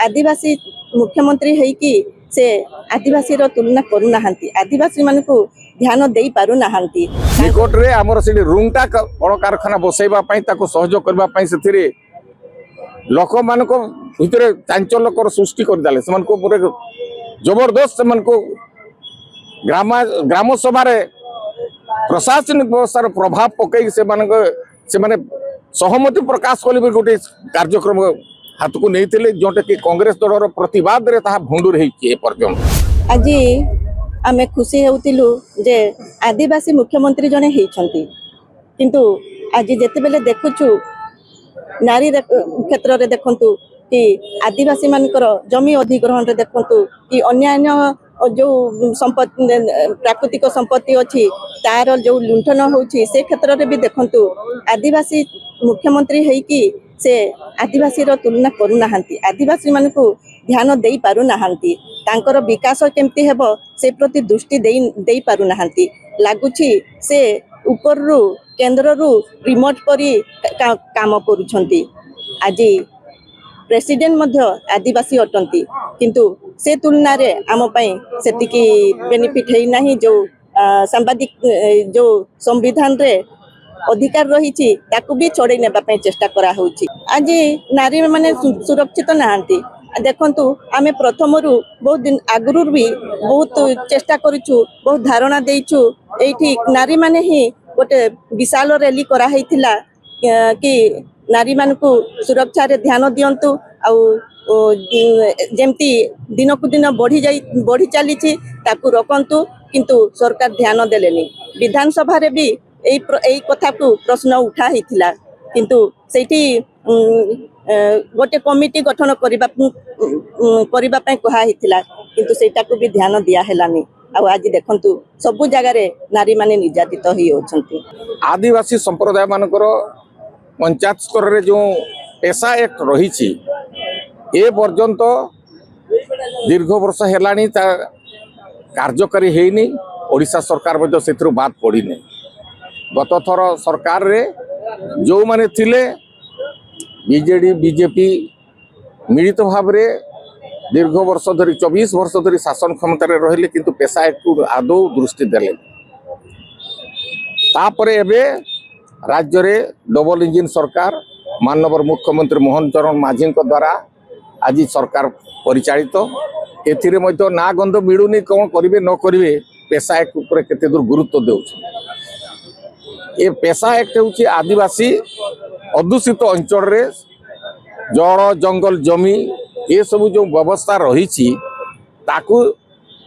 आदिवासी मुख्यमंत्री है कि से आदिवासी तुलना करूना आदिवासी मान को ध्यान दे पारु नाहांती। निकट रे हमर से रुंगटा कल कारखाना बसैबा पई ताको सहयोग करबा पई से लोक मान को भितर चांचल्यकर सृष्टि कर देले से को पूरे जबरदस्त से को ग्राम सभा रे प्रशासनिक व्यवस्था प्रभाव पकई से माने सहमति प्रकाश कले गोटे कार्यक्रम हाथ को नहीं थे जोटा कि कांग्रेस दल प्रतिवाद रे ताहा भंडुर हे पर्यंत। आज आमे खुशी होतिलु जे आदिवासी मुख्यमंत्री जने हेइछंती किंतु आज जेतेबेले देखुछु नारी क्षेत्र रे देखंतु कि आदिवासी मानकर जमी अधिग्रहण रे देखंतु कि अन्य जो संपत्ति प्राकृतिक संपत्ति अच्छी तार जो लुंठन होउछि से क्षेत्र रे भी देखंतु आदिवासी मुख्यमंत्री है कि से आदिवासी तुलना करूना आदिवासी मान को ध्यान दे पारु नाहांती तांकर विकास केमती हेबो से प्रति दृष्टि दे पारु नाहांती लागुछि से ऊपर रु केंद्र रु रिमोट परी काम करूछंती। आज प्रेसिडेंट मध्य आदिवासी अटंती किंतु से तुलना रे आम पई सेतिकी बेनिफिट है नाही जो सांबादिक जो संविधान रे अधिकार रही ताकू भी छड़े नेबा पई चेष्टा करा होउछि। आज नारी माने सुरक्षित नाहांती देखंतु आमे प्रथम रु बहुत दिन आगुरु भी बहुत चेष्टा करूछु बहुत धारणा देइछु एठी नारी माने ही गोटे विशाल रैली करा हैथिला कि नारी मान को सुरक्षा रे ध्यान दियंतु आउ जेमती दिन को दिन बढ़ी चली ताकू रखंतु किंतु सरकार ध्यान देलेनी। विधानसभा रे भी एई कथा को प्रश्न उठा हैथिला किंतु सेठी गोटे कमिटी गठन करिबा पई कहा हैथिला किंतु सेटा को भी ध्यान दिया हेलानी। आज देखंतु सबु जगह रे नारी माने निर्यातित होई होछंती। आदिवासी संप्रदाय मानकर पंचायत स्तर रे जो पेशा एक्ट रही ए पर्यंत दीर्घ वर्ष हेलानी ता कार्यकारी हेनी ओडिशा सरकार मध्य सेथरु बात पड़ी नहीं। गत थर सरकार रे जो माने थिले बीजेडी बीजेपी मिलित भाव रे दीर्घ वर्ष धरी 24 वर्ष धरी शासन क्षमता रे रहिले किंतु पेशा एक्ट आदौ दृष्टि देले तापरे एबे राज्य रे डबल इंजिन सरकार माननीय मुख्यमंत्री मोहन चरण माझी द्वारा आज सरकार परिचालित एथिरे मध्य ना गंध मिलूनी कौन करिवे न करिवे पेशा एक्ट उपरे केते दूर गुरुत्व देउछ। ए पेशा एक्ट होची आदिवासी अदूषित अंचल रे जल जंगल जमी ये सब जो व्यवस्था रही ताकू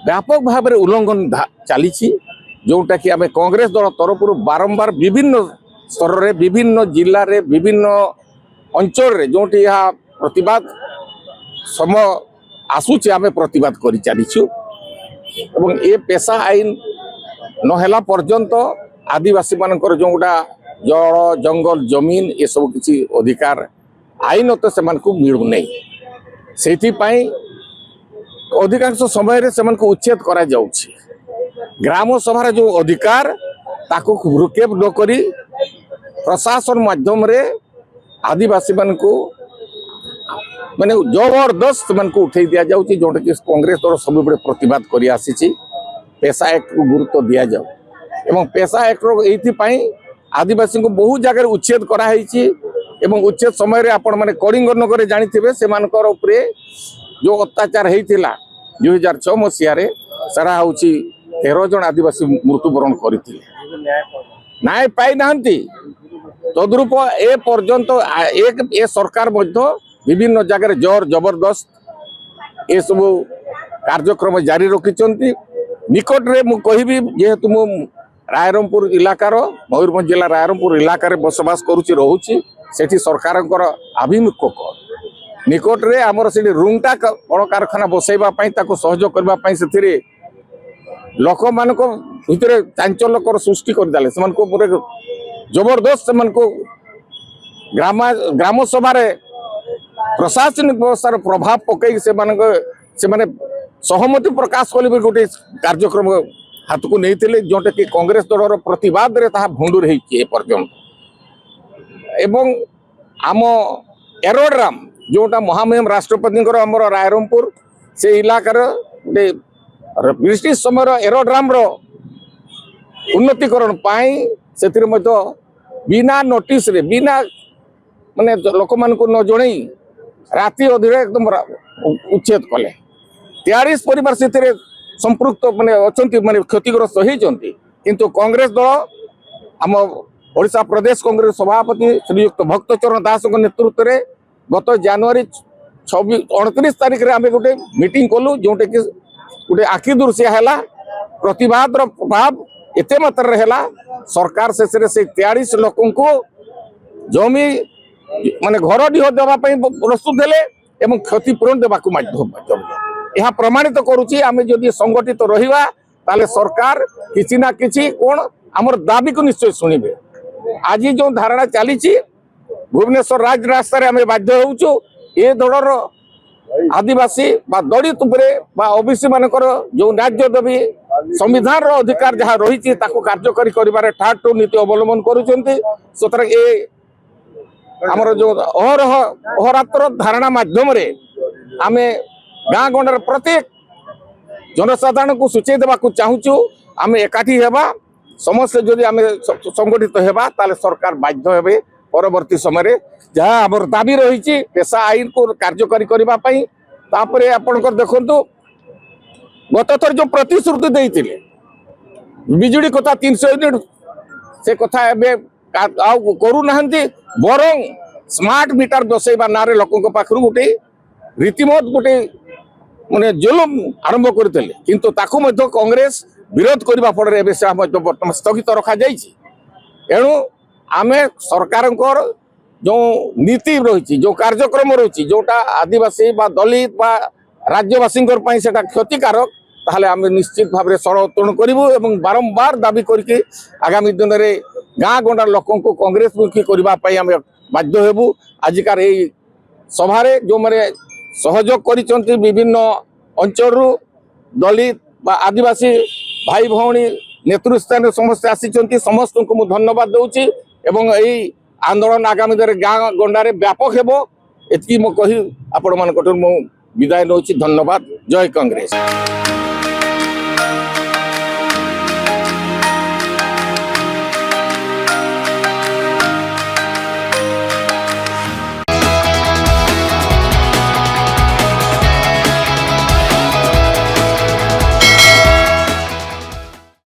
व्यापक भाव में उल्लंघन चली जोटा कि आम कांग्रेस दल तरफ बारंबार विभिन्न स्तर रे विभिन्न जिला रे विभिन्न अंचल रे जोटी यह प्रतिवाद समय आसूचे आम प्रतिवाद कर चलीचु एवं ए पेशा आईन नहेला पर्यंत आदिवासी मानकर जोटा जल जंगल जमीन ये सब किसी अधिकार आईन तो से मिलू नहीं से अधिकांश समय से उच्छेद करा जाउछि। ग्राम सभा जो अधिकार ताकू भ्रुक्षेप न करी प्रशासन माध्यम रे आदिवासी मान को माने जबरदस्त मान को उठे दिया जाउछि जोटा कि कांग्रेस दल सब बड़े प्रतिवाद करी आसी पेशा एक्ट को गुरुत्व दिया जाउ एवं पेशा एक्ट एथि पई आदिवासी को बहुत जगह उच्छेद करा हैछि एवं उच्छेद समय रे आपण माने कलिंग नगर जानी थे से मानकर उपरे जो अत्याचार होता 2006 मसीह सारा हूँ 13 जन आदिवासी मृत्युवरण करते न्याय पाई नाहंती तद्रूप ए पर्यंत एक ए सरकार मध्य विभिन्न जगह जोर जबरदस्त ये सब कार्यक्रम जारी रखिंट निकट रे मु कहबी जेहेतु मु रायरंगपुर इलाकार मयूरभंज जिला रायरंगपुर इलाकार बसवास करुच्ची रोची सेठी सरकार आभिमुख्य निकट रे आमर से रुंगटा कल कारखाना बसैबा पई ताको सहयोग करबा पई से लोक मान को भितर चांचल्यकर सृष्टि कर देले से को पूरे जबरदस्त से को ग्राम सभा रे प्रशासनिक व्यवस्था प्रभाव पकई से सहमति प्रकाश कले गोटे कार्यक्रम हाथ को नहीं थे जोटा कि कांग्रेस दल प्रतिवाद रे ताहा भंडुर हे पर्यंत एवं आम एरोड्राम जोटा महामहिम राष्ट्रपति आमर रायरंगपुर से इलाकार गोटे ब्रिटिश समय एरोड्राम उन्नतिकरण से बिना नोटिस रे बिना माने लोक मान न जन राति अधीरे एकदम उच्छेद कले 43 परिवार से संपृक्त माने अच्छा माने क्षतिग्रस्त होती किंतु कांग्रेस दल आम ओडिशा प्रदेश कांग्रेस सभापति श्रीयुक्त भक्तचरण दास नेतृत्व में गत जनवरी 29 तारीख में आम गोटे मीटिंग कलु जोटे कि गोटे आखि दृश्य है प्रतिवाद प्रभाव एते मात्रा है सरकार शेष से 43 लोक जमी माने घर डीह देवाई प्रस्तुत हेले एवं क्षतिपूरण देवाक यह प्रमाणित करुच्ची आम जदि संगठित रहिबा ताले सरकार किसी ना किसी कौन आमर दाबी को निश्चय शुणिबे। आज जो धारणा चली भुवनेश्वर राज रास्तार आम बाध्य होचु ए दलर आदिवासी बा दलित उपरे बा ओबीसी मानकर जो न्याय दाबी संविधान अधिकार जहाँ रही कार्यकारी कर ठाटू नीति अवलंबन कर आमर जो अहरात्र धारणा माध्यम आम गाँ गंडार प्रत्येक जनसाधारण को सूचई देवाक चाहूँ आम एकाठी हेबा समस्त जदि आम संगठित हेबा ताले सरकार बाध्य हेबे परवर्ती समय जहाँ आमर दाबी रही पेशा आईन को कार्यकारी करने तापरे आपणकर देखंतु गत थर जो प्रतिश्रुति देते बिजुड़ी कथा 300 यूनिट से कथा करूना बरं स्मार्ट मीटर बसैबा ना लोकों पाखु गोटे रीतिमत गोटे माने जुलुम आरंभ करते किंतु ताकू मध्य कांग्रेस विरोध करने फल बर्तमान स्थगित रखा एणु आम सरकार जो नीति रही जो कार्यक्रम रही जोटा आदिवासी बा दलित बा राज्यवासी क्षतिकारक ताहले आम निश्चित भाव में षड़यंत्र करूँ और बारंबार दाबी करके आगामी दिन में गाँ गंडार लोकों को कांग्रेस मुखी करने आम बाध्य हेबू। आजिकार यही सभारे जो मैंने सहयोग कर विभिन्न अंचल दलित बा आदिवासी भाई भौणी नेतृस्थान समस्त आसी समस्त को मुझे धन्यवाद दूची एवं यही आंदोलन आगामी दिन गाँ गंडारे व्यापक हेबो एति मो कही आपण मान विदाय नौची। धन्यवाद। जय कांग्रेस।